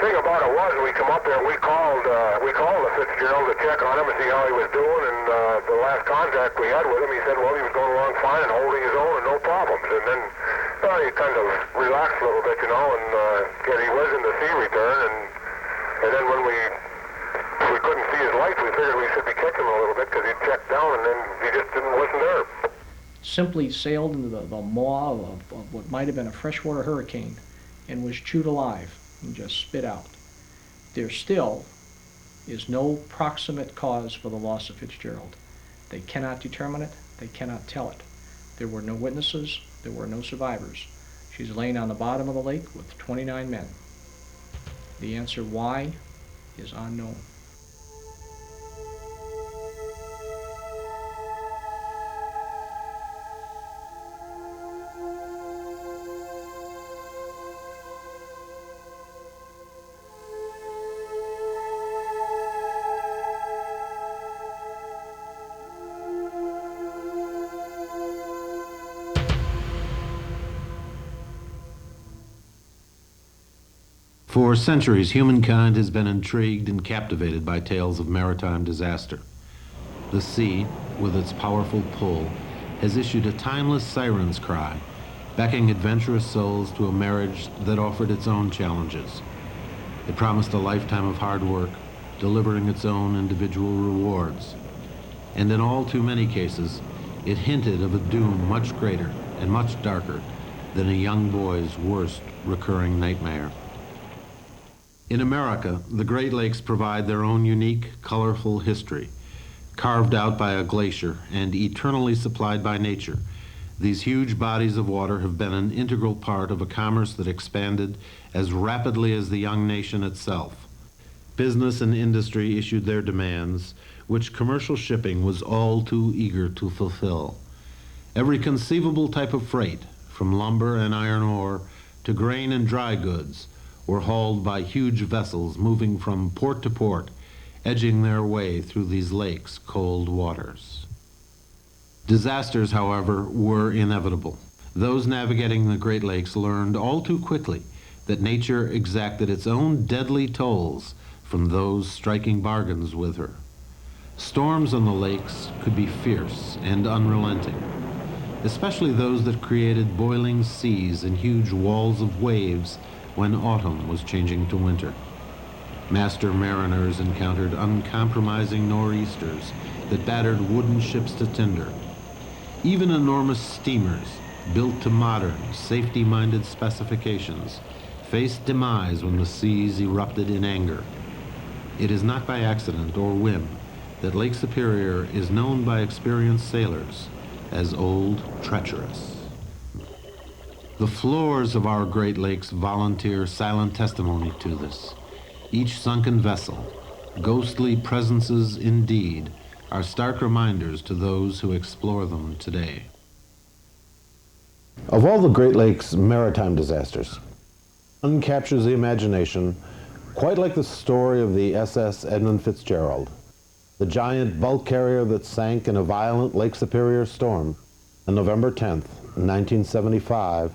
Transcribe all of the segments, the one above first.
thing about it was, we come up there, we called the Fitzgerald to check on him and see how he was doing, and the last contact we had with him, he said, well, he was going along fine and holding his own and no problems. And then he kind of relaxed a little bit, you know, and he was in the sea return, and then when we couldn't see his lights, we figured we should be catching him a little bit because he checked down, and then he just wasn't there. Simply sailed into the maw of what might have been a freshwater hurricane and was chewed alive and just spit out. There still is no proximate cause for the loss of Fitzgerald. They cannot determine it. They cannot tell it. There were no witnesses. There were no survivors. She's laying on the bottom of the lake with 29 men. The answer why is unknown. For centuries, humankind has been intrigued and captivated by tales of maritime disaster. The sea, with its powerful pull, has issued a timeless siren's cry, beckoning adventurous souls to a marriage that offered its own challenges. It promised a lifetime of hard work, delivering its own individual rewards. And in all too many cases, it hinted of a doom much greater and much darker than a young boy's worst recurring nightmare. In America, the Great Lakes provide their own unique, colorful history. Carved out by a glacier and eternally supplied by nature, these huge bodies of water have been an integral part of a commerce that expanded as rapidly as the young nation itself. Business and industry issued their demands, which commercial shipping was all too eager to fulfill. Every conceivable type of freight, from lumber and iron ore to grain and dry goods, were hauled by huge vessels moving from port to port, edging their way through these lakes' cold waters. Disasters, however, were inevitable. Those navigating the Great Lakes learned all too quickly that nature exacted its own deadly tolls from those striking bargains with her. Storms on the lakes could be fierce and unrelenting, especially those that created boiling seas and huge walls of waves when autumn was changing to winter. Master mariners encountered uncompromising nor'easters that battered wooden ships to tinder. Even enormous steamers, built to modern, safety-minded specifications, faced demise when the seas erupted in anger. It is not by accident or whim that Lake Superior is known by experienced sailors as Old Treacherous. The floors of our Great Lakes volunteer silent testimony to this. Each sunken vessel, ghostly presences indeed, are stark reminders to those who explore them today. Of all the Great Lakes maritime disasters, one captures the imagination quite like the story of the SS Edmund Fitzgerald, the giant bulk carrier that sank in a violent Lake Superior storm on November 10th, 1975,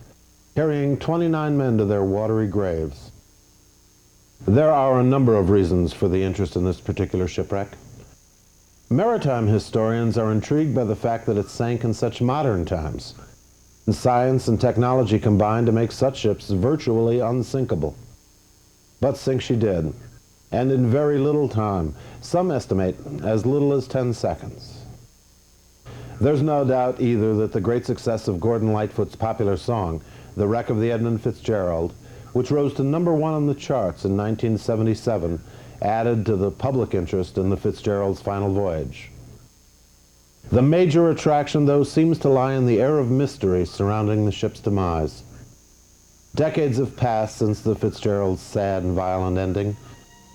carrying 29 men to their watery graves. There are a number of reasons for the interest in this particular shipwreck. Maritime historians are intrigued by the fact that it sank in such modern times, and science and technology combined to make such ships virtually unsinkable. But sink she did, and in very little time, some estimate as little as 10 seconds. There's no doubt either that the great success of Gordon Lightfoot's popular song, The Wreck of the Edmund Fitzgerald, which rose to #1 on the charts in 1977, added to the public interest in the Fitzgerald's final voyage. The major attraction, though, seems to lie in the air of mystery surrounding the ship's demise. Decades have passed since the Fitzgerald's sad and violent ending.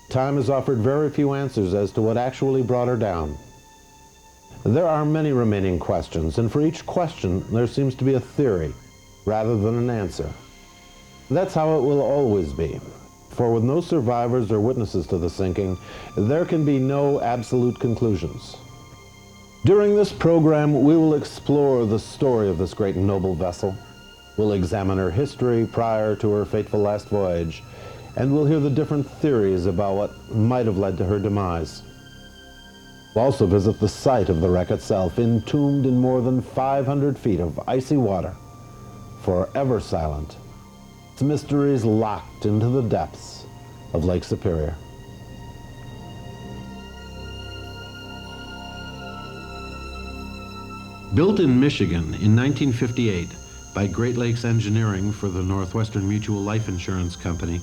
Time has offered very few answers as to what actually brought her down. There are many remaining questions, and for each question there seems to be a theory rather than an answer. That's how it will always be, for with no survivors or witnesses to the sinking, there can be no absolute conclusions. During this program, we will explore the story of this great and noble vessel. We'll examine her history prior to her fateful last voyage, and we'll hear the different theories about what might have led to her demise. We'll also visit the site of the wreck itself, entombed in more than 500 feet of icy water, forever silent. Its mysteries locked into the depths of Lake Superior. Built in Michigan in 1958 by Great Lakes Engineering for the Northwestern Mutual Life Insurance Company,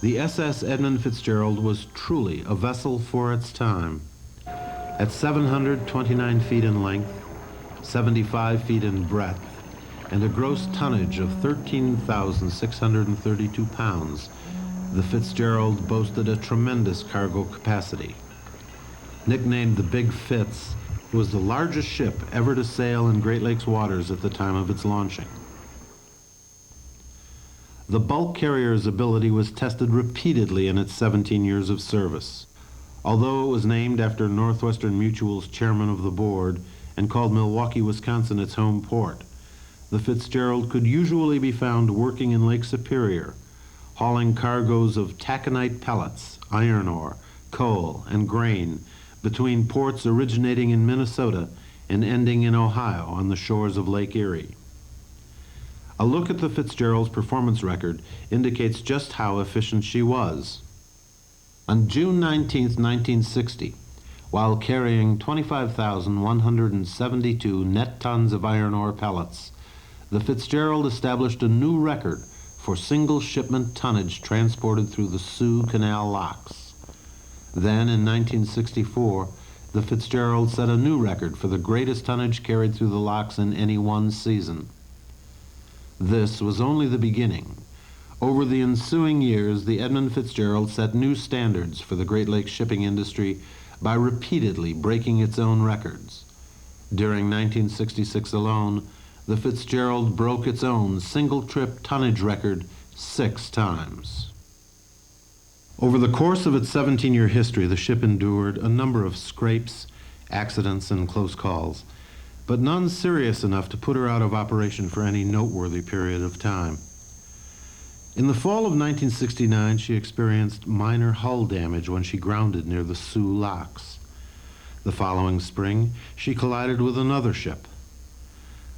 the SS Edmund Fitzgerald was truly a vessel for its time. At 729 feet in length, 75 feet in breadth, and a gross tonnage of 13,632 pounds, the Fitzgerald boasted a tremendous cargo capacity. Nicknamed the Big Fitz, it was the largest ship ever to sail in Great Lakes waters at the time of its launching. The bulk carrier's ability was tested repeatedly in its 17 years of service. Although it was named after Northwestern Mutual's chairman of the board and called Milwaukee, Wisconsin its home port, the Fitzgerald could usually be found working in Lake Superior, hauling cargoes of taconite pellets, iron ore, coal, and grain between ports originating in Minnesota and ending in Ohio on the shores of Lake Erie. A look at the Fitzgerald's performance record indicates just how efficient she was. On June 19, 1960, while carrying 25,172 net tons of iron ore pellets, the Fitzgerald established a new record for single shipment tonnage transported through the Soo Canal locks. Then, in 1964, the Fitzgerald set a new record for the greatest tonnage carried through the locks in any one season. This was only the beginning. Over the ensuing years, the Edmund Fitzgerald set new standards for the Great Lakes shipping industry by repeatedly breaking its own records. During 1966 alone, the Fitzgerald broke its own single-trip tonnage record 6 times. Over the course of its 17-year history, the ship endured a number of scrapes, accidents, and close calls, but none serious enough to put her out of operation for any noteworthy period of time. In the fall of 1969, she experienced minor hull damage when she grounded near the Soo locks. The following spring, she collided with another ship.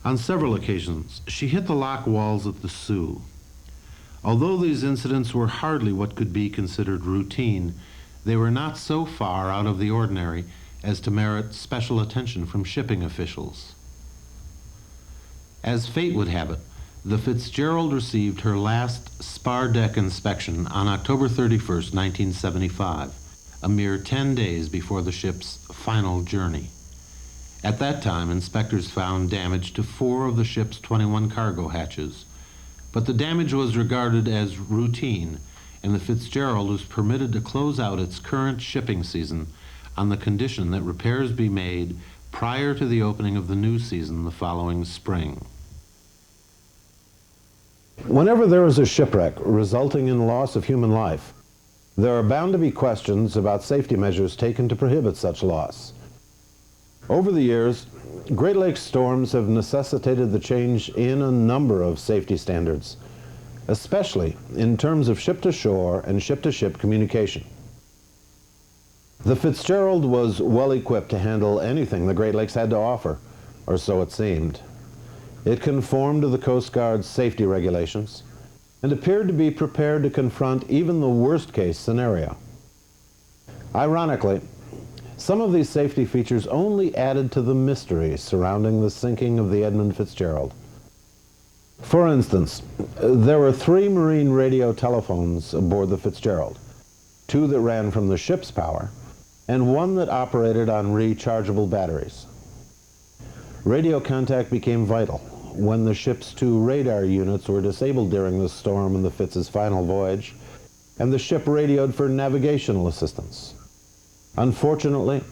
On several occasions, she hit the lock walls at the Soo. Although these incidents were hardly what could be considered routine, they were not so far out of the ordinary as to merit special attention from shipping officials. As fate would have it, the Fitzgerald received her last spar deck inspection on October 31st, 1975, a mere 10 days before the ship's final journey. At that time, inspectors found damage to 4 of the ship's 21 cargo hatches, but the damage was regarded as routine, and the Fitzgerald was permitted to close out its current shipping season on the condition that repairs be made prior to the opening of the new season the following spring. Whenever there is a shipwreck resulting in loss of human life, there are bound to be questions about safety measures taken to prohibit such loss. Over the years, Great Lakes storms have necessitated the change in a number of safety standards, especially in terms of ship-to-shore and ship-to-ship communication. The Fitzgerald was well equipped to handle anything the Great Lakes had to offer, or so it seemed. It conformed to the Coast Guard's safety regulations and appeared to be prepared to confront even the worst-case scenario. Ironically, some of these safety features only added to the mystery surrounding the sinking of the Edmund Fitzgerald. For instance, there were 3 marine radio telephones aboard the Fitzgerald, 2 that ran from the ship's power, and 1 that operated on rechargeable batteries. Radio contact became vital when the ship's 2 radar units were disabled during the storm in the Fitz's final voyage, and the ship radioed for navigational assistance. Unfortunately,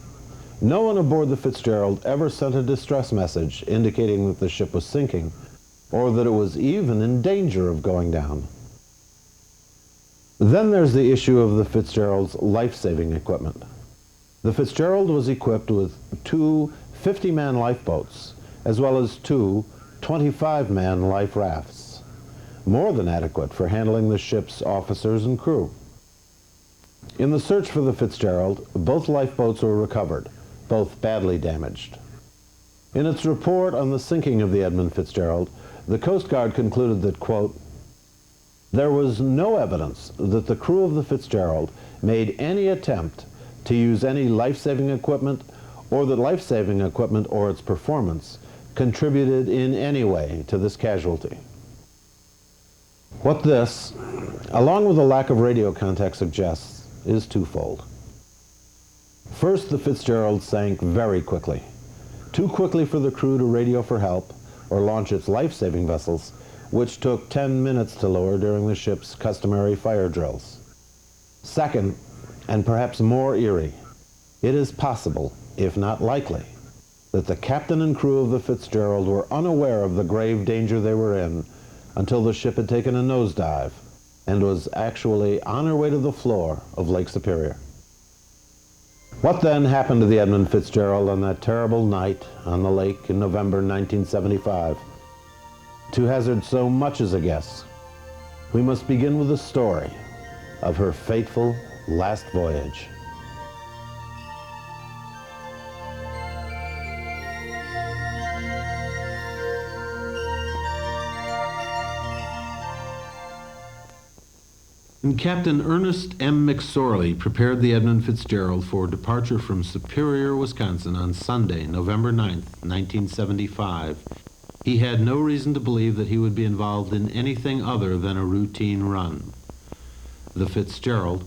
no one aboard the Fitzgerald ever sent a distress message indicating that the ship was sinking, or that it was even in danger of going down. Then there's the issue of the Fitzgerald's life-saving equipment. The Fitzgerald was equipped with 2 50-man lifeboats, as well as 2 25-man life rafts. more than adequate for handling the ship's officers and crew. In the search for the Fitzgerald, both lifeboats were recovered, both badly damaged. In its report on the sinking of the Edmund Fitzgerald, the Coast Guard concluded that, quote, "There was no evidence that the crew of the Fitzgerald made any attempt to use any life-saving equipment, or that life-saving equipment or its performance contributed in any way to this casualty." What this, along with a lack of radio contact, suggests is twofold. First, the Fitzgerald sank very quickly. Too quickly for the crew to radio for help or launch its life-saving vessels, which took 10 minutes to lower during the ship's customary fire drills. Second, and perhaps more eerie, it is possible, if not likely, that the captain and crew of the Fitzgerald were unaware of the grave danger they were in until the ship had taken a nosedive and was actually on her way to the floor of Lake Superior. What then happened to the Edmund Fitzgerald on that terrible night on the lake in November 1975? To hazard so much as a guess, we must begin with the story of her fateful last voyage. And Captain Ernest M. McSorley prepared the Edmund Fitzgerald for departure from Superior, Wisconsin on Sunday, November 9th, 1975. He had no reason to believe that he would be involved in anything other than a routine run. The Fitzgerald,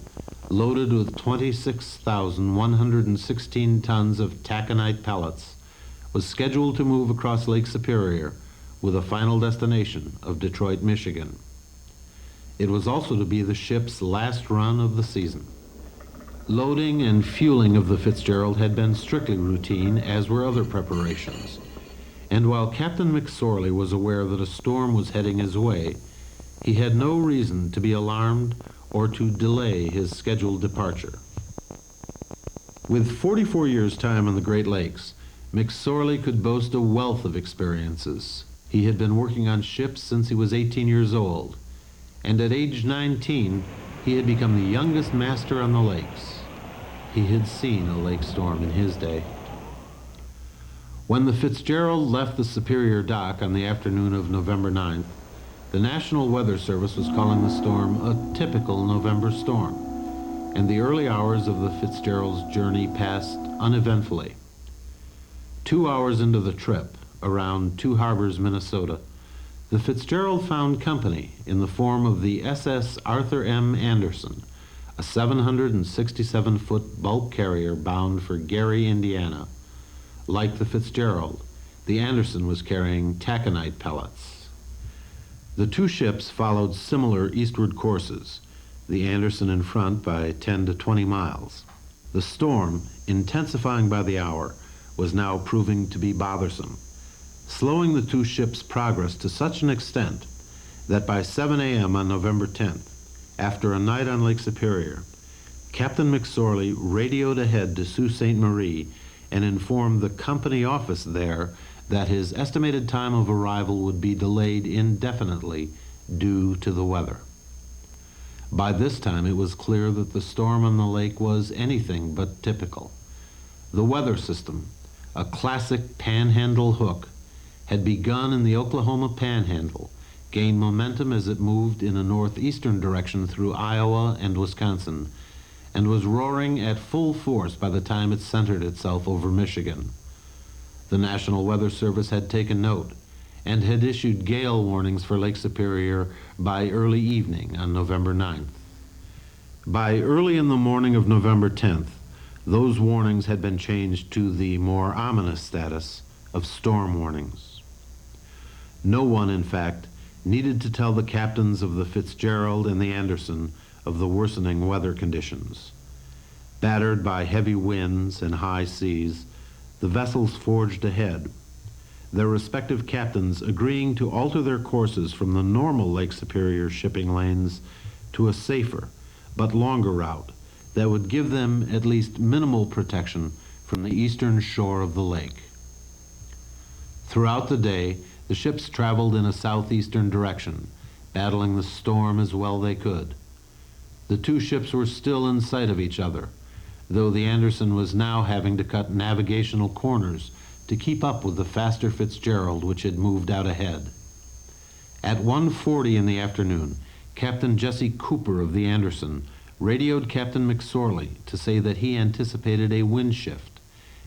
loaded with 26,116 tons of taconite pellets, was scheduled to move across Lake Superior with a final destination of Detroit, Michigan. It was also to be the ship's last run of the season. Loading and fueling of the Fitzgerald had been strictly routine, as were other preparations. And while Captain McSorley was aware that a storm was heading his way, he had no reason to be alarmed or to delay his scheduled departure. With 44 years' time on the Great Lakes, McSorley could boast a wealth of experiences. He had been working on ships since he was 18 years old, and at age 19, he had become the youngest master on the lakes. He had seen a lake storm in his day. When the Fitzgerald left the Superior dock on the afternoon of November 9th, the National Weather Service was calling the storm a typical November storm, and the early hours of the Fitzgerald's journey passed uneventfully. 2 hours into the trip, around Two Harbors, Minnesota, the Fitzgerald found company in the form of the SS Arthur M. Anderson, a 767-foot bulk carrier bound for Gary, Indiana. Like the Fitzgerald, the Anderson was carrying taconite pellets. The two ships followed similar eastward courses, the Anderson in front by 10 to 20 miles. The storm, intensifying by the hour, was now proving to be bothersome, slowing the two ships' progress to such an extent that by 7 a.m. on November 10th, after a night on Lake Superior, Captain McSorley radioed ahead to Sault Ste. Marie and informed the company office there that his estimated time of arrival would be delayed indefinitely due to the weather. By this time, it was clear that the storm on the lake was anything but typical. The weather system, a classic panhandle hook, had begun in the Oklahoma Panhandle, gained momentum as it moved in a northeastern direction through Iowa and Wisconsin, and was roaring at full force by the time it centered itself over Michigan. The National Weather Service had taken note and had issued gale warnings for Lake Superior by early evening on November 9th. By early in the morning of November 10th, those warnings had been changed to the more ominous status of storm warnings. No one, in fact, needed to tell the captains of the Fitzgerald and the Anderson of the worsening weather conditions. Battered by heavy winds and high seas, the vessels forged ahead, their respective captains agreeing to alter their courses from the normal Lake Superior shipping lanes to a safer but longer route that would give them at least minimal protection from the eastern shore of the lake. Throughout the day, the ships traveled in a southeastern direction, battling the storm as well they could. The two ships were still in sight of each other, though the Anderson was now having to cut navigational corners to keep up with the faster Fitzgerald, which had moved out ahead. At 1:40 in the afternoon, Captain Jesse Cooper of the Anderson radioed Captain McSorley to say that he anticipated a wind shift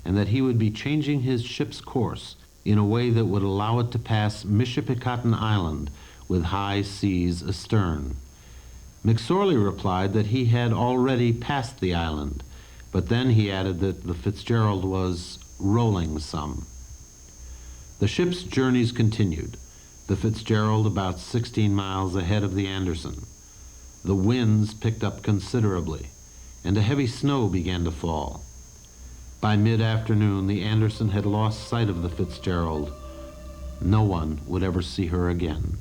and that he would be changing his ship's course in a way that would allow it to pass Michipicoten Island with high seas astern. McSorley replied that he had already passed the island, but then he added that the Fitzgerald was rolling some. The ship's journeys continued, the Fitzgerald about 16 miles ahead of the Anderson. The winds picked up considerably, and a heavy snow began to fall. By mid-afternoon, the Anderson had lost sight of the Fitzgerald. No one would ever see her again.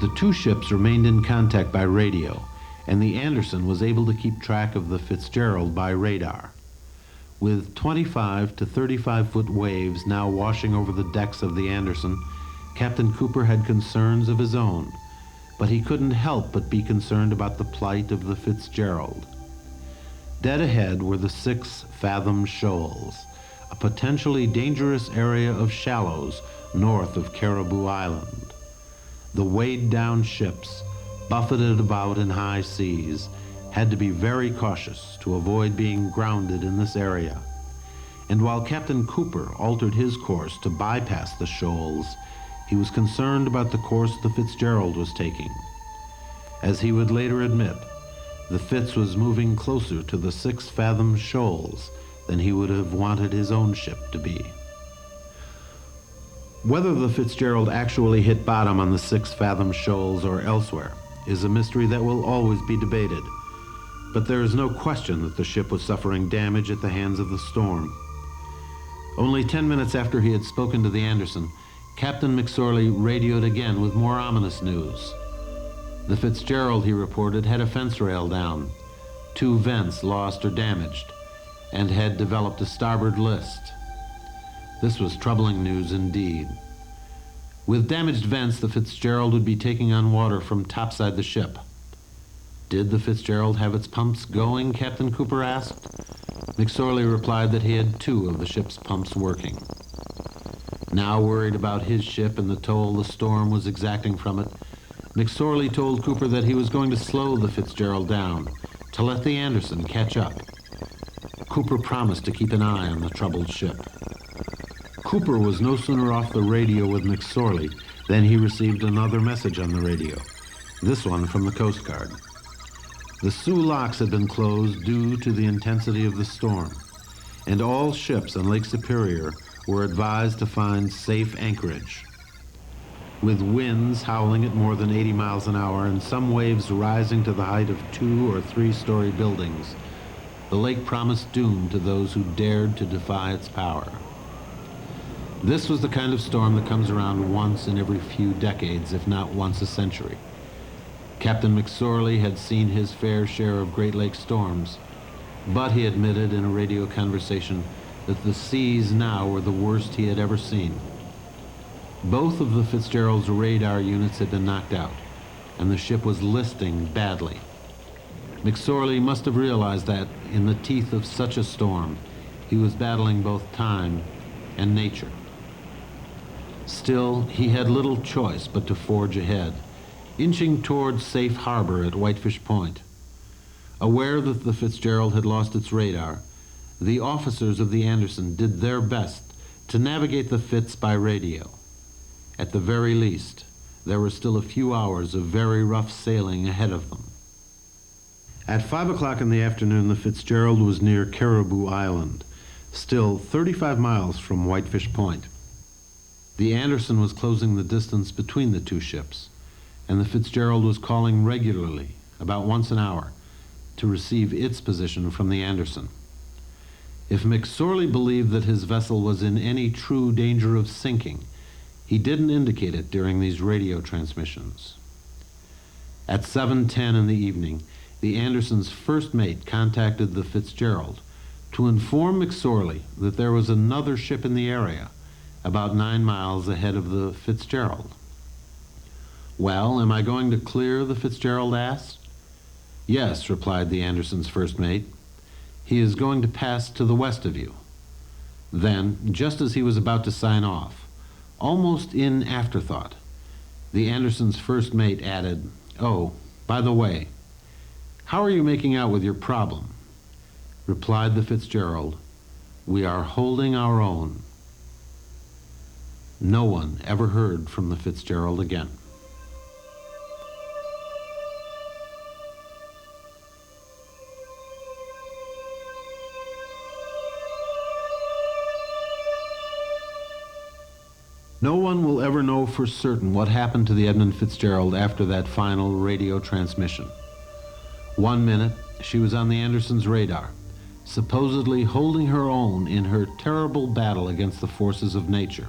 The two ships remained in contact by radio, and the Anderson was able to keep track of the Fitzgerald by radar. With 25 to 35-foot waves now washing over the decks of the Anderson, Captain Cooper had concerns of his own, but he couldn't help but be concerned about the plight of the Fitzgerald. Dead ahead were the 6-fathom shoals, a potentially dangerous area of shallows north of Caribou Island. The weighed-down ships, buffeted about in high seas, had to be very cautious to avoid being grounded in this area. And while Captain Cooper altered his course to bypass the shoals, he was concerned about the course the Fitzgerald was taking. As he would later admit, the Fitz was moving closer to the 6-fathom shoals than he would have wanted his own ship to be. Whether the Fitzgerald actually hit bottom on the 6-fathom shoals or elsewhere is a mystery that will always be debated, but there is no question that the ship was suffering damage at the hands of the storm. Only 10 minutes after he had spoken to the Anderson, Captain McSorley radioed again with more ominous news. The Fitzgerald, he reported, had a fence rail down, 2 vents lost or damaged, and had developed a starboard list. This was troubling news indeed. With damaged vents, the Fitzgerald would be taking on water from topside the ship. Did the Fitzgerald have its pumps going, Captain Cooper asked. McSorley replied that he had 2 of the ship's pumps working. Now worried about his ship and the toll the storm was exacting from it, McSorley told Cooper that he was going to slow the Fitzgerald down, to let the Anderson catch up. Cooper promised to keep an eye on the troubled ship. Cooper was no sooner off the radio with McSorley than he received another message on the radio, this one from the Coast Guard. The Soo locks had been closed due to the intensity of the storm, and all ships on Lake Superior were advised to find safe anchorage. With winds howling at more than 80 miles an hour and some waves rising to the height of 2- or 3-story buildings, the lake promised doom to those who dared to defy its power. This was the kind of storm that comes around once in every few decades, if not once a century. Captain McSorley had seen his fair share of Great Lakes storms, but he admitted in a radio conversation that the seas now were the worst he had ever seen. Both of the Fitzgerald's radar units had been knocked out, and the ship was listing badly. McSorley must have realized that, in the teeth of such a storm, he was battling both time and nature. Still, he had little choice but to forge ahead, inching toward safe harbor at Whitefish Point. Aware that the Fitzgerald had lost its radar, the officers of the Anderson did their best to navigate the Fitz by radio. At the very least, there were still a few hours of very rough sailing ahead of them. At 5 o'clock in the afternoon, the Fitzgerald was near Caribou Island, still 35 miles from Whitefish Point. The Anderson was closing the distance between the two ships, and the Fitzgerald was calling regularly, about once an hour, to receive its position from the Anderson. If McSorley believed that his vessel was in any true danger of sinking, he didn't indicate it during these radio transmissions. At 7:10 in the evening, the Anderson's first mate contacted the Fitzgerald, to inform McSorley that there was another ship in the area, about 9 miles ahead of the Fitzgerald. "Well, am I going to clear?" the Fitzgerald asked. "Yes," replied the Anderson's first mate. "He is going to pass to the west of you." Then, just as he was about to sign off, almost in afterthought, the Anderson's first mate added, "Oh, by the way, how are you making out with your problem?" Replied the Fitzgerald, "We are holding our own." No one ever heard from the Fitzgerald again. No one will ever know for certain what happened to the Edmund Fitzgerald after that final radio transmission. 1 minute, she was on the Anderson's radar, supposedly holding her own in her terrible battle against the forces of nature.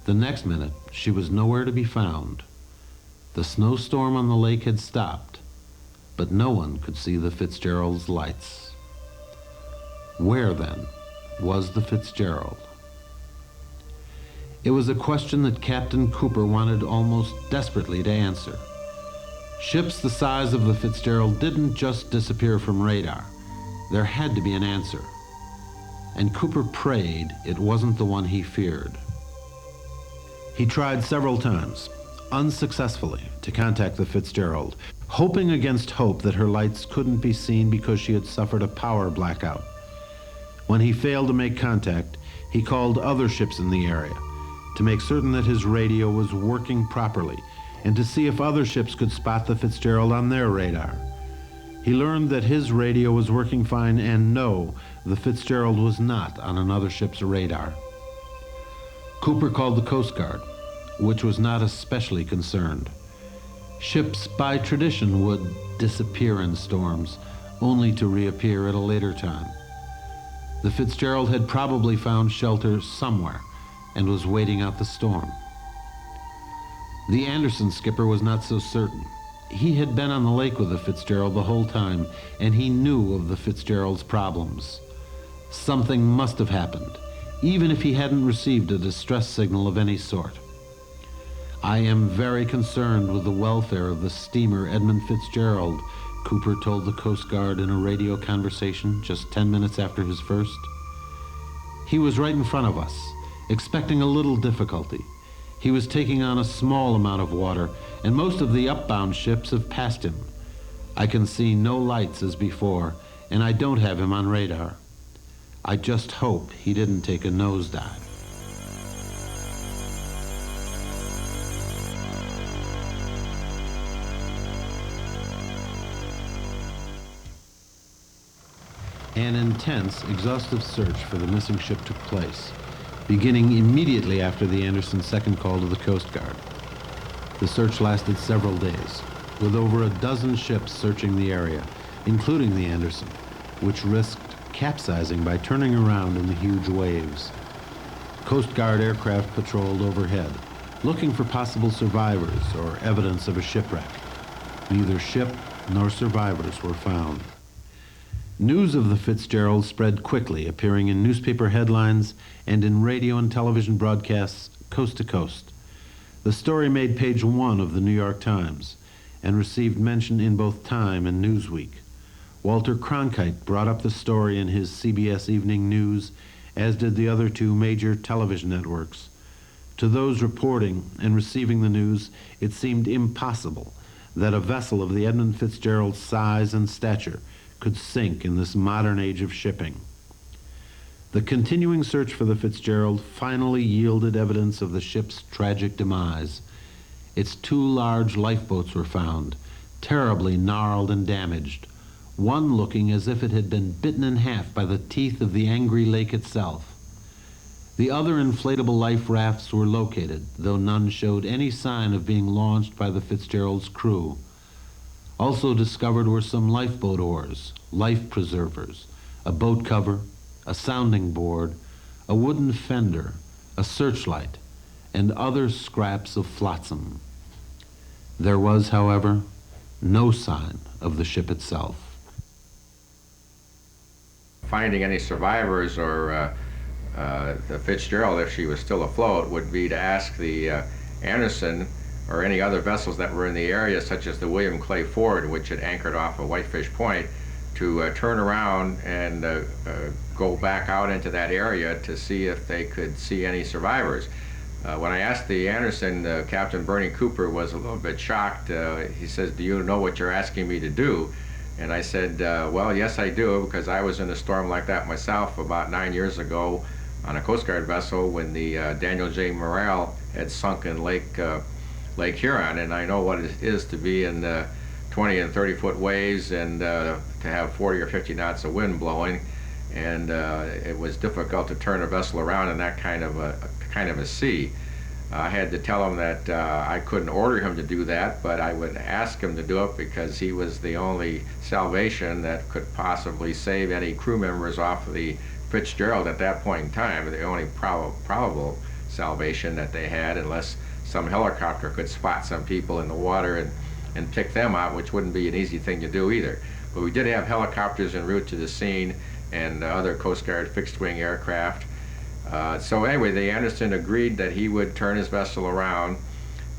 The next minute, she was nowhere to be found. The snowstorm on the lake had stopped, but no one could see the Fitzgerald's lights. Where, then, was the Fitzgerald? It was a question that Captain Cooper wanted almost desperately to answer. Ships the size of the Fitzgerald didn't just disappear from radar. There had to be an answer. And Cooper prayed it wasn't the one he feared. He tried several times, unsuccessfully, to contact the Fitzgerald, hoping against hope that her lights couldn't be seen because she had suffered a power blackout. When he failed to make contact, he called other ships in the area to make certain that his radio was working properly and to see if other ships could spot the Fitzgerald on their radar. He learned that his radio was working fine, and no, the Fitzgerald was not on another ship's radar. Cooper called the Coast Guard, which was not especially concerned. Ships, by tradition, would disappear in storms, only to reappear at a later time. The Fitzgerald had probably found shelter somewhere and was waiting out the storm. The Anderson skipper was not so certain. He had been on the lake with the Fitzgerald the whole time, and he knew of the Fitzgerald's problems. Something must have happened, even if he hadn't received a distress signal of any sort. "I am very concerned with the welfare of the steamer Edmund Fitzgerald," Cooper told the Coast Guard in a radio conversation just 10 minutes after his first. "He was right in front of us, expecting a little difficulty. He was taking on a small amount of water, and most of the upbound ships have passed him. I can see no lights as before, and I don't have him on radar. I just hope he didn't take a nosedive." An intense, exhaustive search for the missing ship took place, beginning immediately after the Anderson's second call to the Coast Guard. The search lasted several days, with over a dozen ships searching the area, including the Anderson, which risked capsizing by turning around in the huge waves. Coast Guard aircraft patrolled overhead, looking for possible survivors or evidence of a shipwreck. Neither ship nor survivors were found. News of the Fitzgerald spread quickly, appearing in newspaper headlines and in radio and television broadcasts coast to coast. The story made page 1 of the New York Times and received mention in both Time and Newsweek. Walter Cronkite brought up the story in his CBS Evening News, as did the other 2 major television networks. To those reporting and receiving the news, it seemed impossible that a vessel of the Edmund Fitzgerald's size and stature could sink in this modern age of shipping. The continuing search for the Fitzgerald finally yielded evidence of the ship's tragic demise. Its 2 large lifeboats were found, terribly gnarled and damaged, one looking as if it had been bitten in half by the teeth of the angry lake itself. The other inflatable life rafts were located, though none showed any sign of being launched by the Fitzgerald's crew. Also discovered were some lifeboat oars, life preservers, a boat cover, a sounding board, a wooden fender, a searchlight, and other scraps of flotsam. There was, however, no sign of the ship itself. finding any survivors or the Fitzgerald, if she was still afloat, would be to ask the Anderson or any other vessels that were in the area, such as the William Clay Ford, which had anchored off of Whitefish Point, to turn around and go back out into that area to see if they could see any survivors. When I asked the Anderson, Captain Bernie Cooper was a little bit shocked. He says, "Do you know what you're asking me to do?" And I said, well, yes, I do, because I was in a storm like that myself about 9 years ago on a Coast Guard vessel when the Daniel J. Morrell had sunk in Lake Huron, and I know what it is to be in 20 and 30-foot waves and to have 40 or 50 knots of wind blowing, and it was difficult to turn a vessel around in that kind of a sea. I had to tell him that I couldn't order him to do that, but I would ask him to do it because he was the only salvation that could possibly save any crew members off of the Fitzgerald at that point in time, the only probable salvation that they had, unless some helicopter could spot some people in the water and pick them out, which wouldn't be an easy thing to do either. But we did have helicopters en route to the scene and other Coast Guard fixed-wing aircraft. So anyway, the Anderson agreed that he would turn his vessel around,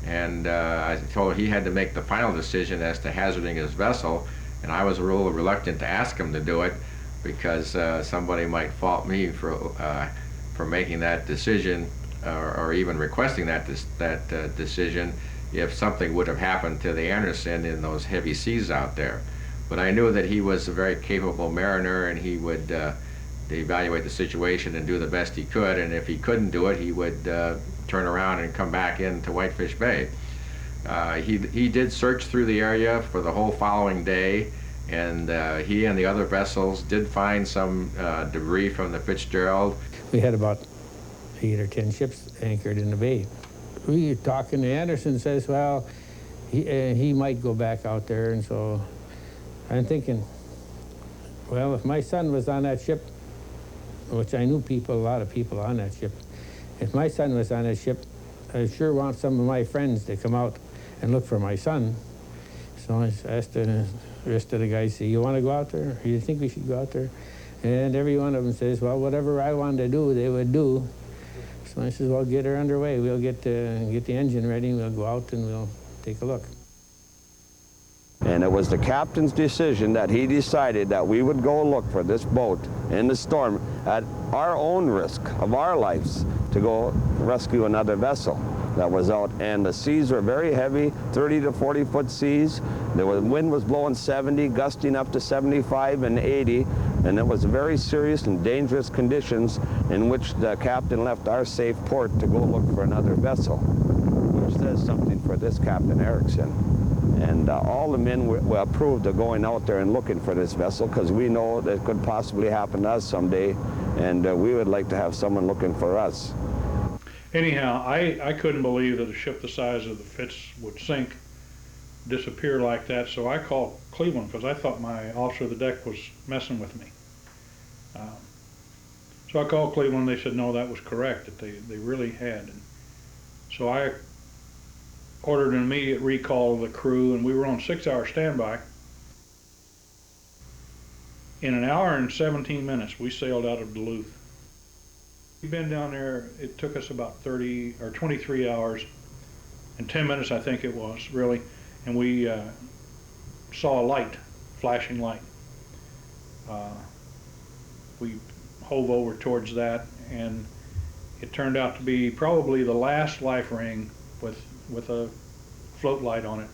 and I told him he had to make the final decision as to hazarding his vessel, and I was a little reluctant to ask him to do it because somebody might fault me for making that decision or even requesting that decision if something would have happened to the Anderson in those heavy seas out there. But I knew that he was a very capable mariner, and he would evaluate the situation and do the best he could, and if he couldn't do it, he would turn around and come back into Whitefish Bay. He did search through the area for the whole following day, and he and the other vessels did find some debris from the Fitzgerald. We had about 8 or 10 ships anchored in the bay. We were talking, to Anderson says, well, he might go back out there, and so I'm thinking, well, if my son was on that ship, which I knew a lot of people on that ship, if my son was on that ship, I sure want some of my friends to come out and look for my son. So I asked the rest of the guys, you want to go out there? You think we should go out there? And every one of them says, well, whatever I wanted to do, they would do. So I says, well, get her underway. We'll get the engine ready, we'll go out and we'll take a look. And it was the captain's decision that he decided that we would go look for this boat in the storm at our own risk of our lives to go rescue another vessel that was out. And the seas were very heavy, 30 to 40-foot seas. The wind was blowing 70, gusting up to 75 and 80. And it was very serious and dangerous conditions in which the captain left our safe port to go look for another vessel, which says something for this Captain Erickson. And all the men approved of going out there and looking for this vessel because we know that it could possibly happen to us someday, and we would like to have someone looking for us. Anyhow, I couldn't believe that a ship the size of the Fitz would sink, disappear like that, so I called Cleveland because I thought my officer of the deck was messing with me. So I called Cleveland, they said no, that was correct, that they really had. And so I ordered an immediate recall of the crew, and we were on 6-hour standby. In an hour and 17 minutes, we sailed out of Duluth. We've been down there, it took us about 30 or 23 hours and 10 minutes, I think it was, really, and we saw a light, flashing light. We hove over towards that, and it turned out to be probably the last life ring with a float light on it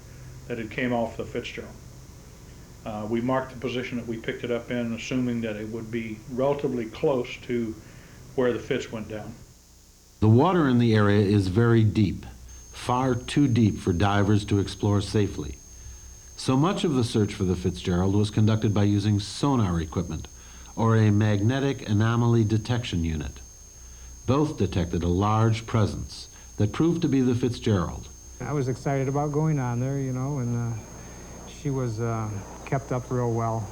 that had came off the Fitzgerald. We marked the position that we picked it up in, assuming that it would be relatively close to where the Fitz went down. The water in the area is very deep, far too deep for divers to explore safely. So much of the search for the Fitzgerald was conducted by using sonar equipment, or a magnetic anomaly detection unit. Both detected a large presence that proved to be the Fitzgerald. I was excited about going on there, you know, and she was kept up real well.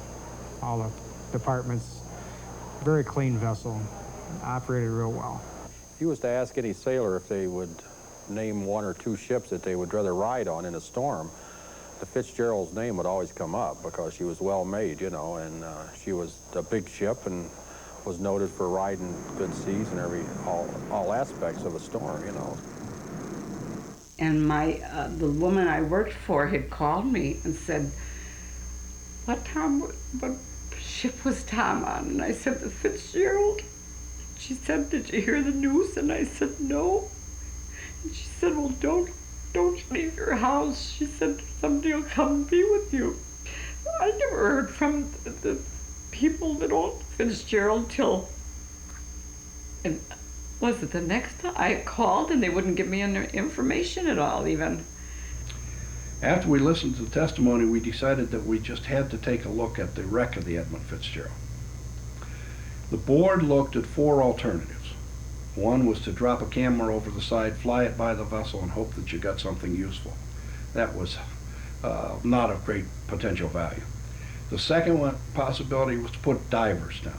All the departments, very clean vessel, operated real well. If you was to ask any sailor if they would name 1 or 2 ships that they would rather ride on in a storm, the Fitzgerald's name would always come up because she was well made, you know, and she was a big ship and was noted for riding good seas and all aspects of a storm, you know. And the woman I worked for had called me and said, what ship was Tom on? And I said, the Fitzgerald. She said, did you hear the news? And I said, no. And she said, well, don't leave your house. She said, somebody will come and be with you. I never heard from the people that owned Fitzgerald till, and was it the next time I called and they wouldn't give me any information at all even. After we listened to the testimony, we decided that we just had to take a look at the wreck of the Edmund Fitzgerald. The board looked at 4 alternatives. One was to drop a camera over the side, fly it by the vessel, and hope that you got something useful. That was not of great potential value. The second possibility was to put divers down.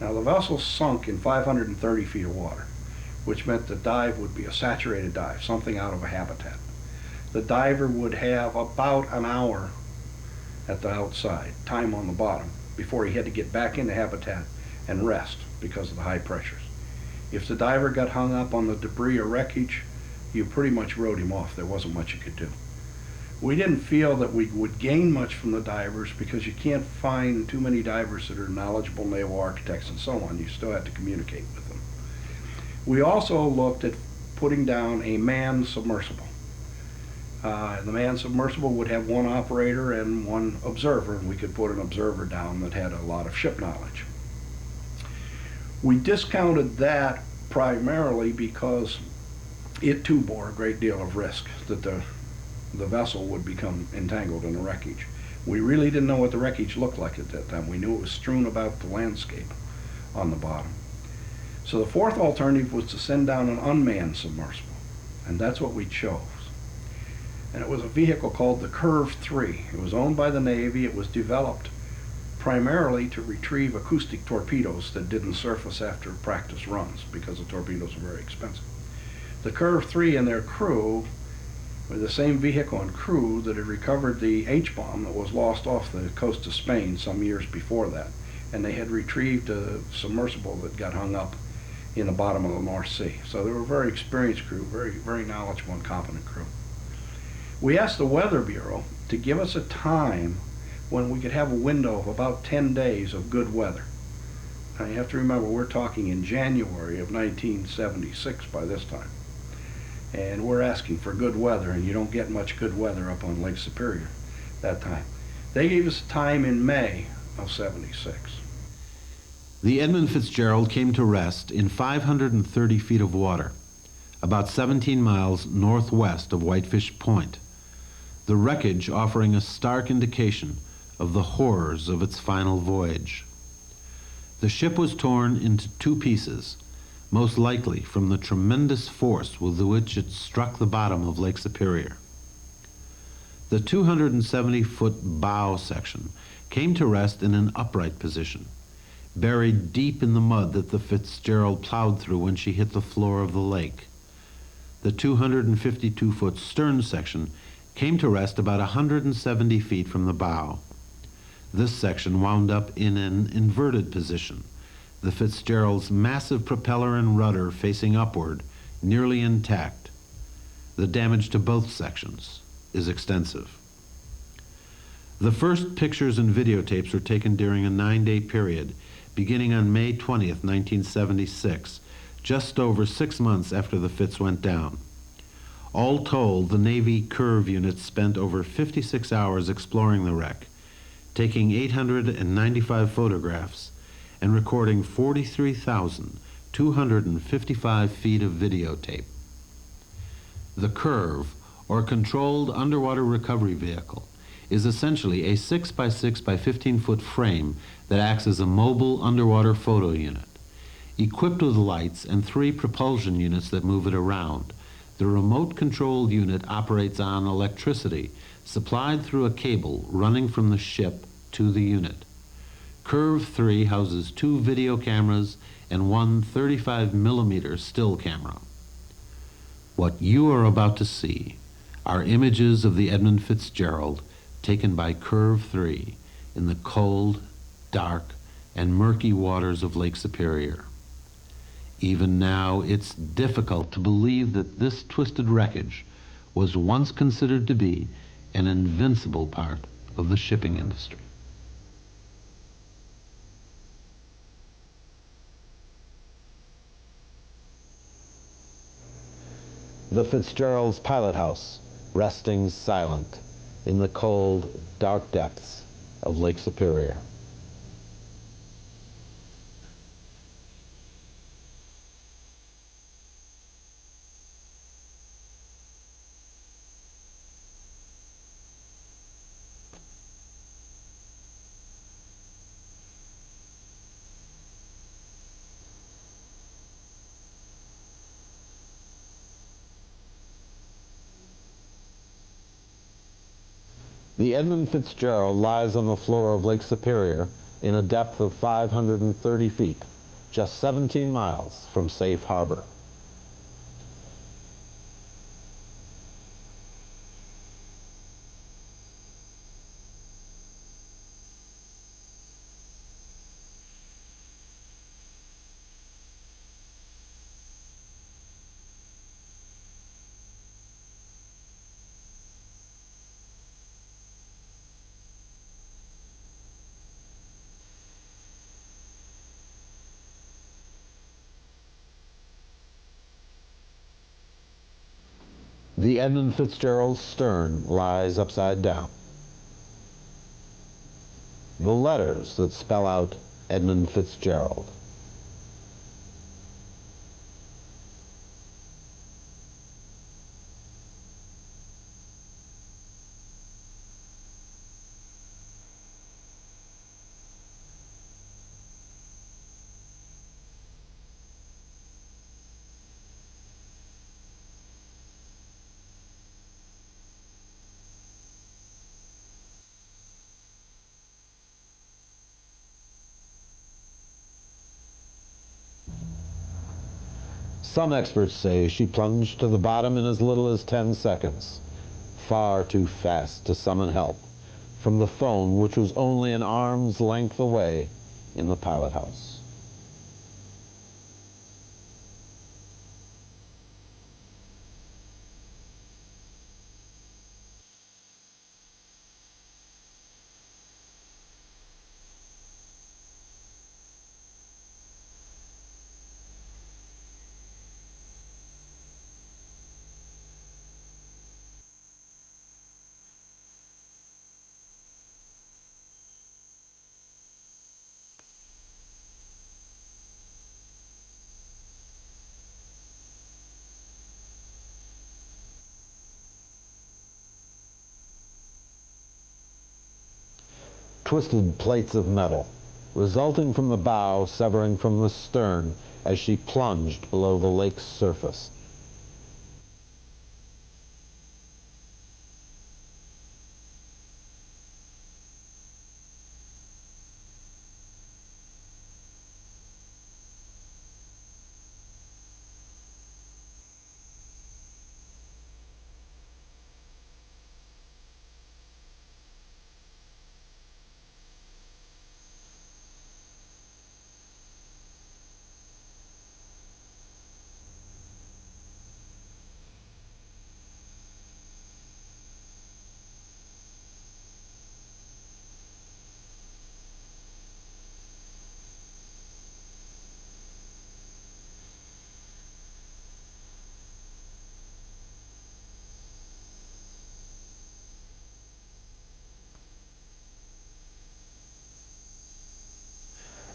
Now the vessel sunk in 530 feet of water, which meant the dive would be a saturated dive, something out of a habitat. The diver would have about an hour at the outside, time on the bottom, before he had to get back into habitat and rest because of the high pressures. If the diver got hung up on the debris or wreckage, you pretty much rode him off. There wasn't much you could do. We didn't feel that we would gain much from the divers because you can't find too many divers that are knowledgeable naval architects and so on. You still have to communicate with them. We also looked at putting down a manned submersible. The manned submersible would have 1 operator and 1 observer, and we could put an observer down that had a lot of ship knowledge. We discounted that primarily because it too bore a great deal of risk that the vessel would become entangled in the wreckage. We really didn't know what the wreckage looked like at that time. We knew it was strewn about the landscape on the bottom. So the 4th alternative was to send down an unmanned submersible, and that's what we chose. And it was a vehicle called the Curve 3. It was owned by the Navy. It was developed primarily to retrieve acoustic torpedoes that didn't surface after practice runs because the torpedoes were very expensive. The Curve 3 and their crew were the same vehicle and crew that had recovered the H-bomb that was lost off the coast of Spain some years before that. And they had retrieved a submersible that got hung up in the bottom of the North Sea. So they were a very experienced crew, very knowledgeable and competent crew. We asked the Weather Bureau to give us a time when we could have a window of about 10 days of good weather. Now you have to remember, we're talking in January of 1976 by this time. And we're asking for good weather, and you don't get much good weather up on Lake Superior that time. They gave us time in May of '76. The Edmund Fitzgerald came to rest in 530 feet of water, about 17 miles northwest of Whitefish Point, the wreckage offering a stark indication of the horrors of its final voyage. The ship was torn into 2 pieces, most likely from the tremendous force with which it struck the bottom of Lake Superior. The 270-foot bow section came to rest in an upright position, buried deep in the mud that the Fitzgerald plowed through when she hit the floor of the lake. The 252-foot stern section came to rest about 170 feet from the bow. This section wound up in an inverted position, the Fitzgerald's massive propeller and rudder facing upward, nearly intact. The damage to both sections is extensive. The first pictures and videotapes were taken during a 9-day period, beginning on May 20th, 1976, just over 6 months after the Fitz went down. All told, the Navy Curve unit spent over 56 hours exploring the wreck, taking 895 photographs and recording 43,255 feet of videotape. The Curve, or Controlled Underwater Recovery Vehicle, is essentially a 6 by 6 by 15-foot frame that acts as a mobile underwater photo unit. Equipped with lights and 3 propulsion units that move it around, the remote-controlled unit operates on electricity supplied through a cable running from the ship to the unit. Curve 3 houses 2 video cameras and 1 35mm still camera. What you are about to see are images of the Edmund Fitzgerald taken by Curve 3 in the cold, dark, and murky waters of Lake Superior. Even now, it's difficult to believe that this twisted wreckage was once considered to be an invincible part of the shipping industry. The Fitzgerald's pilot house, resting silent in the cold, dark depths of Lake Superior. The Edmund Fitzgerald lies on the floor of Lake Superior in a depth of 530 feet, just 17 miles from Safe Harbor. The Edmund Fitzgerald's stern lies upside down. The letters that spell out Edmund Fitzgerald. Some experts say she plunged to the bottom in as little as 10 seconds, far too fast to summon help from the phone, which was only an arm's length away in the pilot house. Twisted plates of metal, resulting from the bow severing from the stern as she plunged below the lake's surface.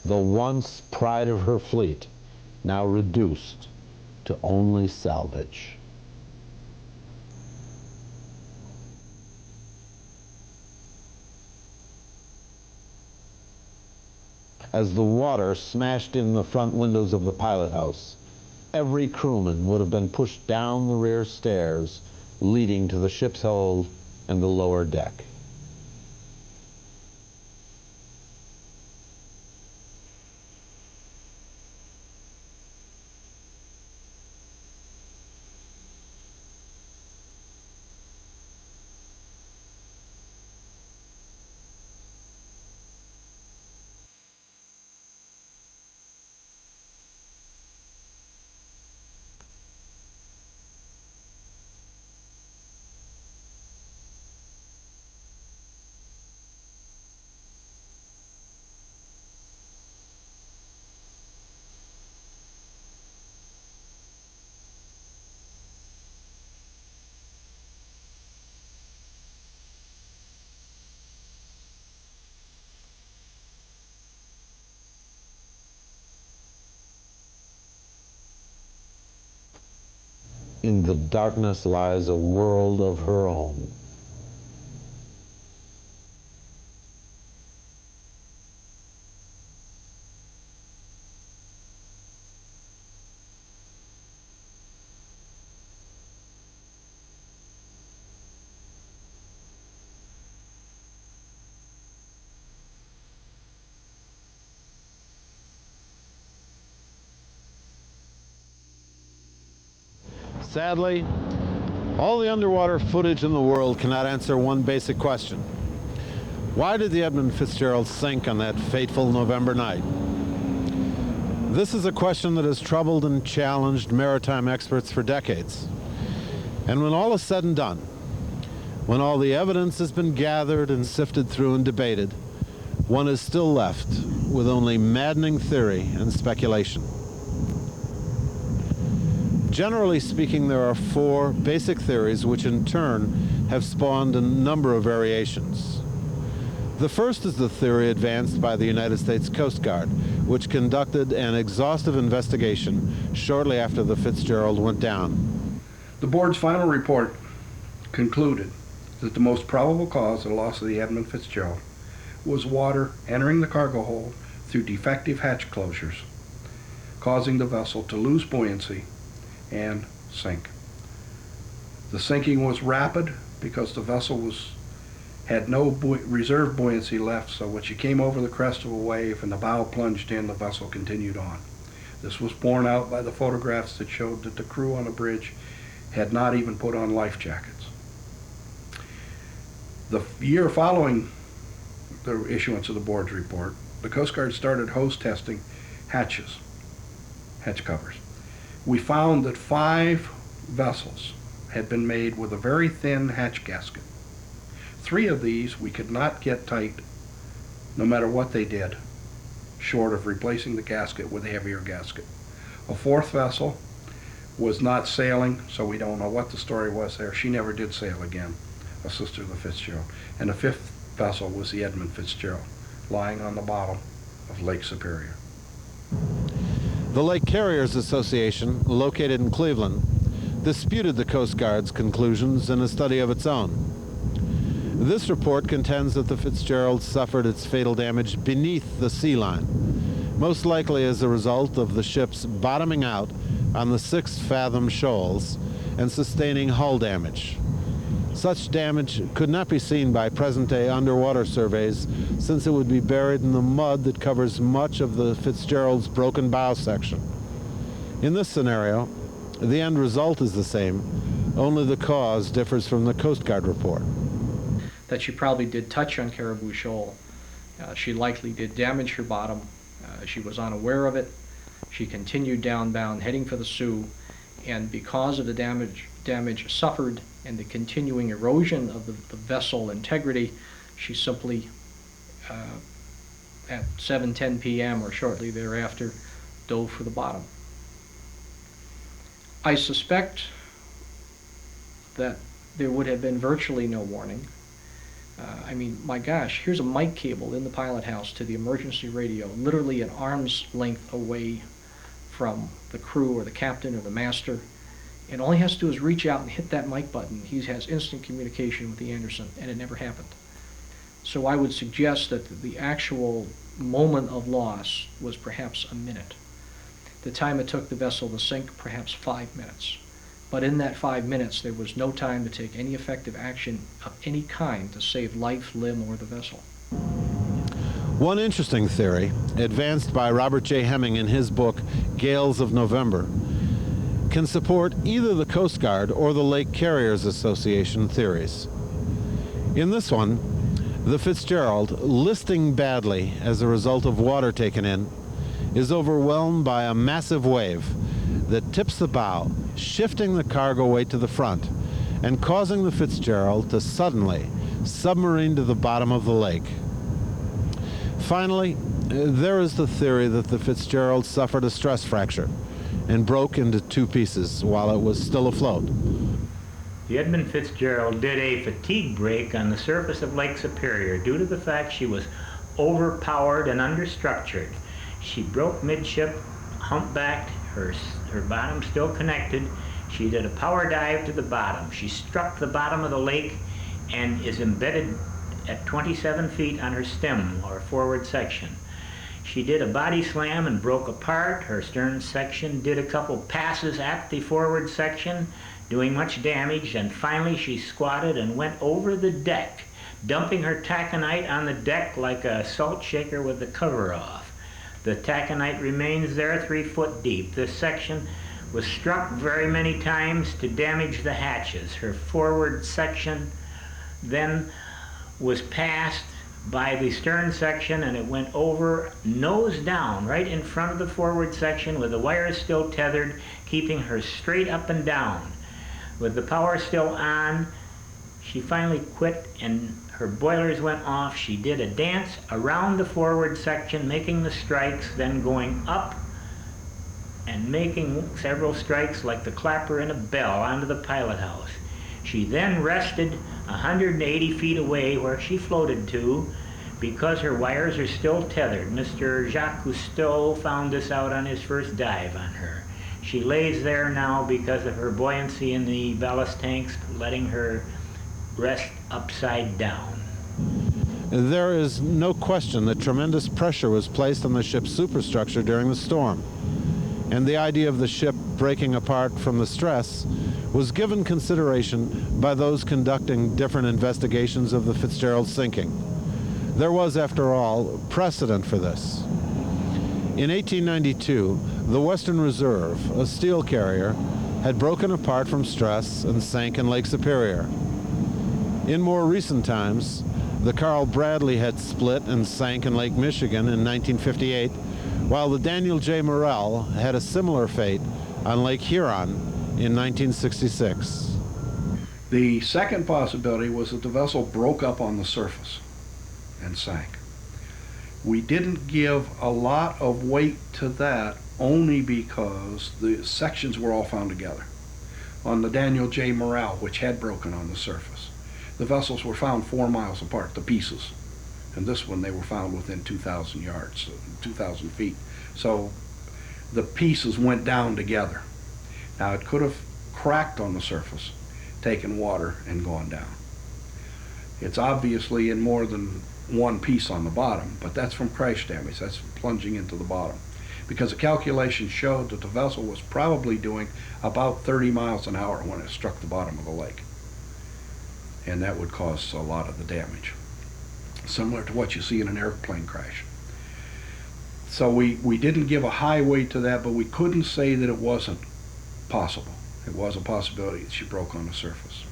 The once pride of her fleet, now reduced to only salvage. As the water smashed in the front windows of the pilot house, every crewman would have been pushed down the rear stairs leading to the ship's hold and the lower deck. In the darkness lies a world of her own. Sadly, all the underwater footage in the world cannot answer one basic question. Why did the Edmund Fitzgerald sink on that fateful November night? This is a question that has troubled and challenged maritime experts for decades. And when all is said and done, when all the evidence has been gathered and sifted through and debated, one is still left with only maddening theory and speculation. Generally speaking, there are four basic theories which in turn have spawned a number of variations. The first is the theory advanced by the United States Coast Guard, which conducted an exhaustive investigation shortly after the Fitzgerald went down. The board's final report concluded that the most probable cause of the loss of the Edmund Fitzgerald was water entering the cargo hold through defective hatch closures, causing the vessel to lose buoyancy and sink. The sinking was rapid because the vessel had no reserve buoyancy left, so when she came over the crest of a wave and the bow plunged in, the vessel continued on. This was borne out by the photographs that showed that the crew on the bridge had not even put on life jackets. The year following the issuance of the board's report, the Coast Guard started hose testing hatch covers. We found that 5 vessels had been made with a very thin hatch gasket. 3 of these we could not get tight no matter what they did, short of replacing the gasket with a heavier gasket. A 4th vessel was not sailing, so we don't know what the story was there. She never did sail again, a sister of the Fitzgerald. And the 5th vessel was the Edmund Fitzgerald, lying on the bottom of Lake Superior. The Lake Carriers Association, located in Cleveland, disputed the Coast Guard's conclusions in a study of its own. This report contends that the Fitzgerald suffered its fatal damage beneath the sea line, most likely as a result of the ship's bottoming out on the 6-fathom shoals and sustaining hull damage. Such damage could not be seen by present-day underwater surveys, since it would be buried in the mud that covers much of the Fitzgerald's broken bow section. In this scenario, the end result is the same, only the cause differs from the Coast Guard report. That she probably did touch on Caribou Shoal. She likely did damage her bottom. She was unaware of it. She continued downbound, heading for the Sioux, and because of the damage suffered and the continuing erosion of the vessel integrity, she simply, at 7:10 p.m. or shortly thereafter, dove for the bottom. I suspect that there would have been virtually no warning. I mean, my gosh, here's a mic cable in the pilot house to the emergency radio, literally an arm's length away from the crew or the captain or the master. And all he has to do is reach out and hit that mic button. He has instant communication with the Anderson, and it never happened. So I would suggest that the actual moment of loss was perhaps a minute. The time it took the vessel to sink, perhaps 5 minutes. But in that 5 minutes, there was no time to take any effective action of any kind to save life, limb, or the vessel. One interesting theory, advanced by Robert J. Hemming in his book, Gales of November, can support either the Coast Guard or the Lake Carriers Association theories. In this one, the Fitzgerald, listing badly as a result of water taken in, is overwhelmed by a massive wave that tips the bow, shifting the cargo weight to the front and causing the Fitzgerald to suddenly submarine to the bottom of the lake. Finally, there is the theory that the Fitzgerald suffered a stress fracture and broke into 2 pieces while it was still afloat. The Edmund Fitzgerald did a fatigue break on the surface of Lake Superior due to the fact she was overpowered and understructured. She broke midship, humpbacked, her bottom still connected, She did a power dive to the bottom. She struck the bottom of the lake and is embedded at 27 feet on her stem, or forward section. She did a body slam and broke apart. Her stern section did a couple passes at the forward section, doing much damage, and finally she squatted and went over the deck, dumping her taconite on the deck like a salt shaker with the cover off. The taconite remains there 3 foot deep. This section was struck very many times to damage the hatches. Her forward section then was passed by the stern section, and it went over nose down right in front of the forward section with the wires still tethered, keeping her straight up and down. With the power still on, she finally quit and her boilers went off. She did a dance around the forward section, making the strikes, then going up and making several strikes like the clapper in a bell onto the pilot house. She then rested 180 feet away where she floated to because her wires are still tethered. Mr. Jacques Cousteau found this out on his first dive on her. She lays there now because of her buoyancy in the ballast tanks, letting her rest upside down. There is no question that tremendous pressure was placed on the ship's superstructure during the storm, and the idea of the ship breaking apart from the stress was given consideration by those conducting different investigations of the Fitzgerald sinking. There was, after all, precedent for this. In 1892, the Western Reserve, a steel carrier, had broken apart from stress and sank in Lake Superior. In more recent times, the Carl Bradley had split and sank in Lake Michigan in 1958, while the Daniel J. Morrell had a similar fate on Lake Huron in 1966. The second possibility was that the vessel broke up on the surface and sank. We didn't give a lot of weight to that only because the sections were all found together. On the Daniel J. Morrell, which had broken on the surface, the vessels were found 4 miles apart, the pieces. And this one, they were found within 2,000 yards, 2,000 feet. So the pieces went down together. Now, it could have cracked on the surface, taken water, and gone down. It's obviously in more than one piece on the bottom, but that's from crash damage. That's from plunging into the bottom. Because the calculation showed that the vessel was probably doing about 30 miles an hour when it struck the bottom of the lake. And that would cause a lot of the damage, similar to what you see in an airplane crash. So we didn't give a high weight to that, but we couldn't say that it wasn't possible. It was a possibility that she broke on the surface.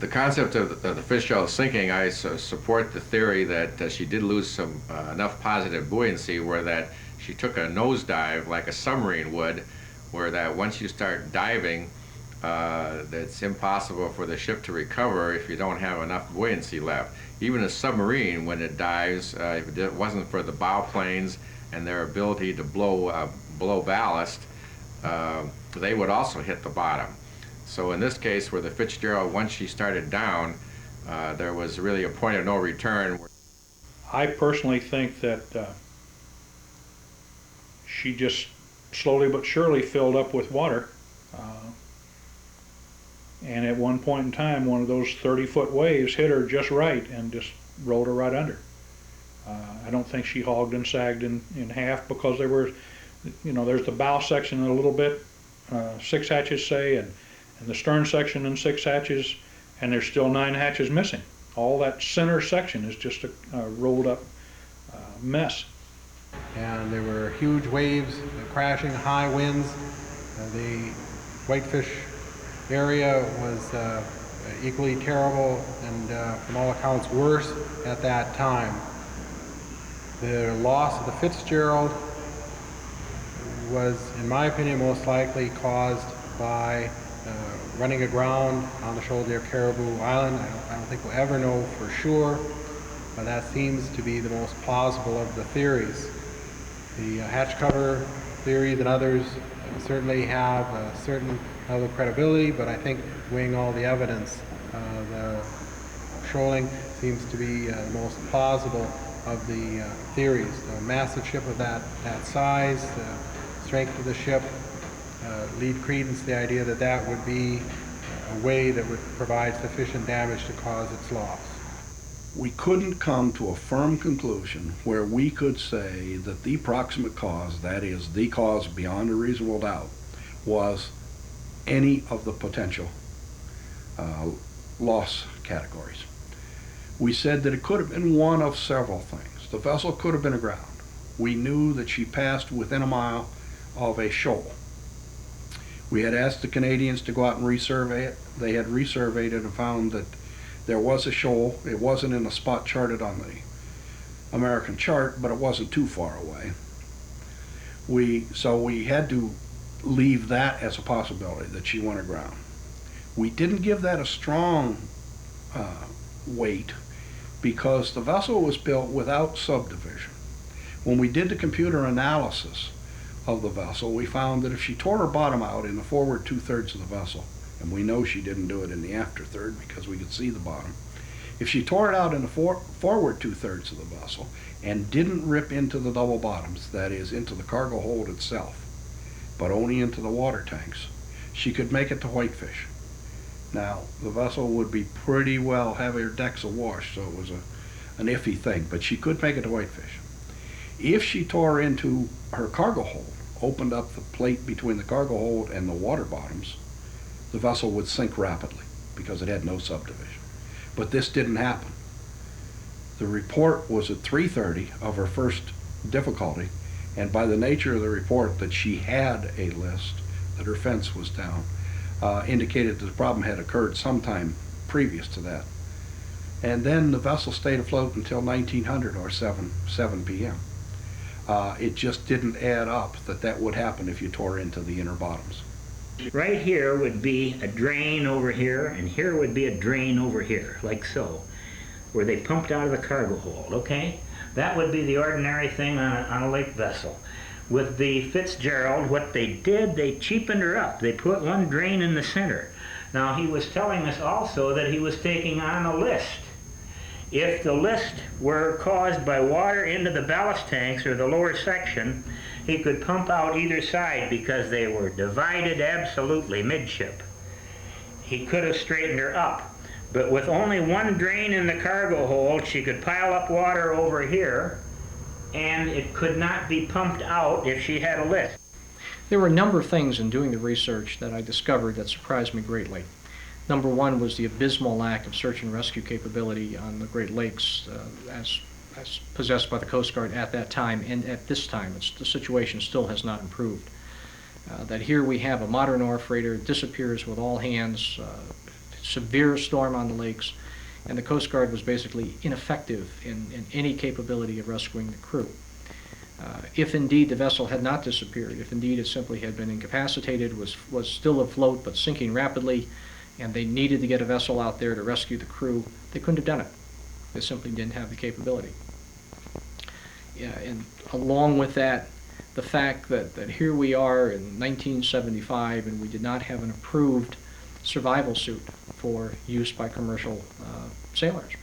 The concept of the Fitzgerald sinking, I support the theory that she did lose some enough positive buoyancy where that she took a nosedive like a submarine would, where that once you start diving, it's impossible for the ship to recover if you don't have enough buoyancy left. Even a submarine, when it dives, if it wasn't for the bow planes and their ability to blow ballast, they would also hit the bottom. So in this case, where the Fitzgerald, once she started down, there was really a point of no return. I personally think that she just slowly but surely filled up with water. And at one point in time, one of those 30-foot waves hit her just right and just rolled her right under. I don't think she hogged and sagged in half, because there were, there's the bow section a little bit, 6 hatches say, and the stern section in 6 hatches, and there's still 9 hatches missing. All that center section is just a rolled up mess. And there were huge waves, crashing, high winds. The Whitefish area was equally terrible and from all accounts worse at that time. The loss of the Fitzgerald was, in my opinion, most likely caused by running aground on the shoulder of Caribou Island. I don't think we'll ever know for sure, but that seems to be the most plausible of the theories. The hatch cover theories and others certainly have a certain level of credibility, but I think weighing all the evidence, the shoaling seems to be the most plausible of the theories. A massive ship of that size, the strength of the ship, lead credence to the idea that that would be a way that would provide sufficient damage to cause its loss. We couldn't come to a firm conclusion where we could say that the proximate cause, that is, the cause beyond a reasonable doubt, was any of the potential loss categories. We said that it could have been one of several things. The vessel could have been aground. We knew that she passed within a mile of a shoal. We had asked the Canadians to go out and resurvey it. They had resurveyed it and found that there was a shoal. It wasn't in a spot charted on the American chart, but it wasn't too far away. So we had to leave that as a possibility, that she went aground. We didn't give that a strong weight because the vessel was built without subdivision. When we did the computer analysis of the vessel, we found that if she tore her bottom out in the forward 2/3 of the vessel, and we know she didn't do it in the after third because we could see the bottom, if she tore it out in the forward 2/3 of the vessel and didn't rip into the double bottoms, that is, into the cargo hold itself, but only into the water tanks, she could make it to Whitefish. Now, the vessel would be pretty well have her decks awash, so it was an iffy thing, but she could make it to Whitefish. If she tore into her cargo hold, opened up the plate between the cargo hold and the water bottoms, the vessel would sink rapidly because it had no subdivision. But this didn't happen. The report was at 3:30 of her first difficulty, and by the nature of the report that she had a list, that her fence was down, indicated that the problem had occurred sometime previous to that. And then the vessel stayed afloat until 1900 or 7 p.m. It just didn't add up that that would happen if you tore into the inner bottoms. Right here would be a drain over here, and here would be a drain over here, like so, where they pumped out of the cargo hold, okay? That would be the ordinary thing on a lake vessel. With the Fitzgerald, what they did, they cheapened her up. They put one drain in the center. Now, he was telling us also that he was taking on a list. If the list were caused by water into the ballast tanks or the lower section, he could pump out either side because they were divided absolutely midship. He could have straightened her up, but with only one drain in the cargo hold, she could pile up water over here, and it could not be pumped out if she had a list. There were a number of things in doing the research that I discovered that surprised me greatly. Number one was the abysmal lack of search and rescue capability on the Great Lakes as possessed by the Coast Guard at that time and at this time. The situation still has not improved. That here we have a modern ore freighter, disappears with all hands, severe storm on the lakes, and the Coast Guard was basically ineffective in any capability of rescuing the crew. If indeed the vessel had not disappeared, if indeed it simply had been incapacitated, was still afloat but sinking rapidly, and they needed to get a vessel out there to rescue the crew, they couldn't have done it. They simply didn't have the capability. Yeah, and along with that, the fact that here we are in 1975 and we did not have an approved survival suit for use by commercial sailors.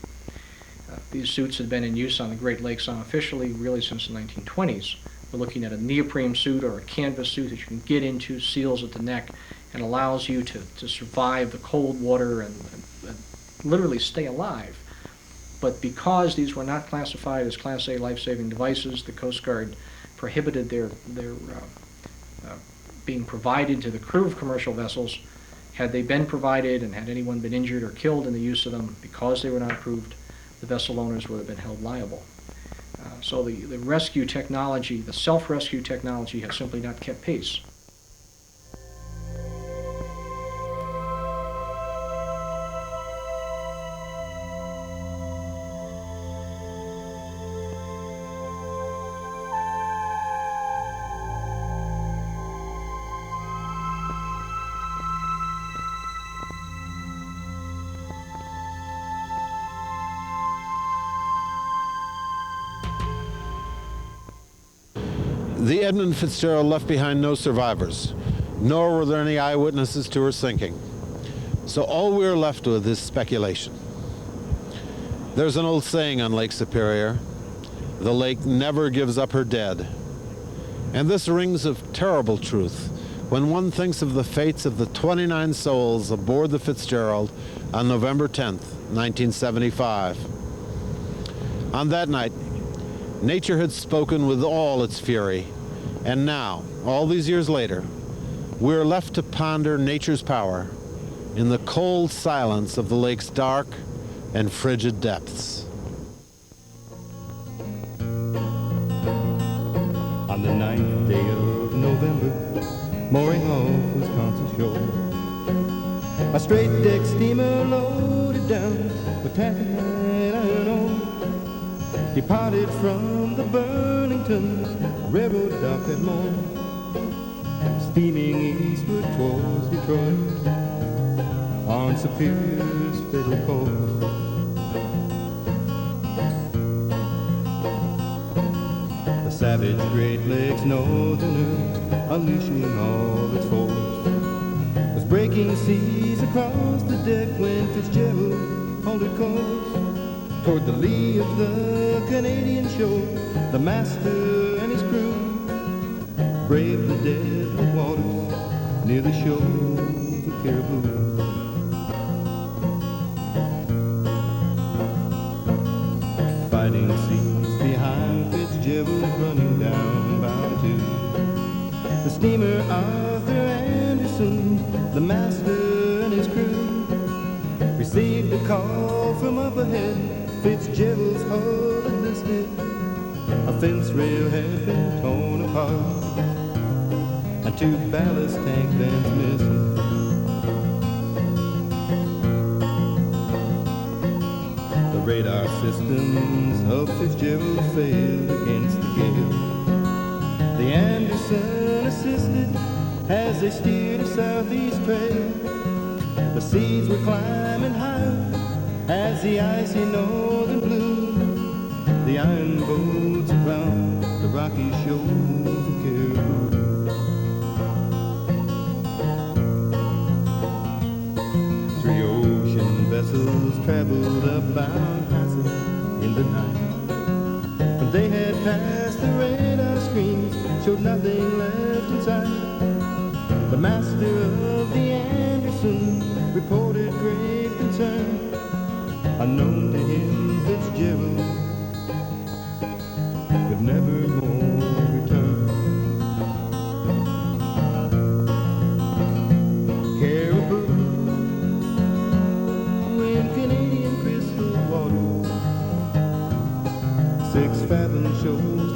These suits had been in use on the Great Lakes unofficially really since the 1920s. We're looking at a neoprene suit or a canvas suit that you can get into, seals at the neck, and allows you to survive the cold water and literally stay alive. But because these were not classified as Class A life-saving devices, the Coast Guard prohibited their being provided to the crew of commercial vessels. Had they been provided and had anyone been injured or killed in the use of them because they were not approved, the vessel owners would have been held liable. So the rescue technology, the self-rescue technology, has simply not kept pace. The Edmund Fitzgerald left behind no survivors, nor were there any eyewitnesses to her sinking. So all we're left with is speculation. There's an old saying on Lake Superior, the lake never gives up her dead. And this rings of terrible truth when one thinks of the fates of the 29 souls aboard the Fitzgerald on November 10th, 1975. On that night, nature had spoken with all its fury, and now, all these years later, we're left to ponder nature's power in the cold silence of the lake's dark and frigid depths. On the 9th day of November, mooring off Wisconsin shore, a straight deck steamer loaded down with tacky iron ore departed from the Burlington railroad dock at morn, steaming eastward towards Detroit on Superior's fatal course. The savage Great Lakes northerner, unleashing all its force, was breaking seas across the deck when Fitzgerald halted course toward the lee of the Canadian shore. The master and his crew braved the deadly waters near the shores of Caribou. Fighting seas behind Fitzgerald running down bound to the steamer Arthur Anderson. The master and his crew received a call from up ahead. Fitzgerald's hull had listed, a fence rail had been torn apart, and 2 ballast tank vents missing. The radar systems of Fitzgerald failed against the gale. The Anderson assisted as they steered a southeast trail. The seas were climbing higher as the icy northern blew the iron boats around the rocky shores of Caribou. 3 ocean vessels traveled upbound passage in the night. When they had passed the radar screens, showed nothing left in sight. The master of the Anderson reported grave concern. Unknown to him, Fitzgerald could never more return. Caribou in Canadian crystal water, 6 fathom shoals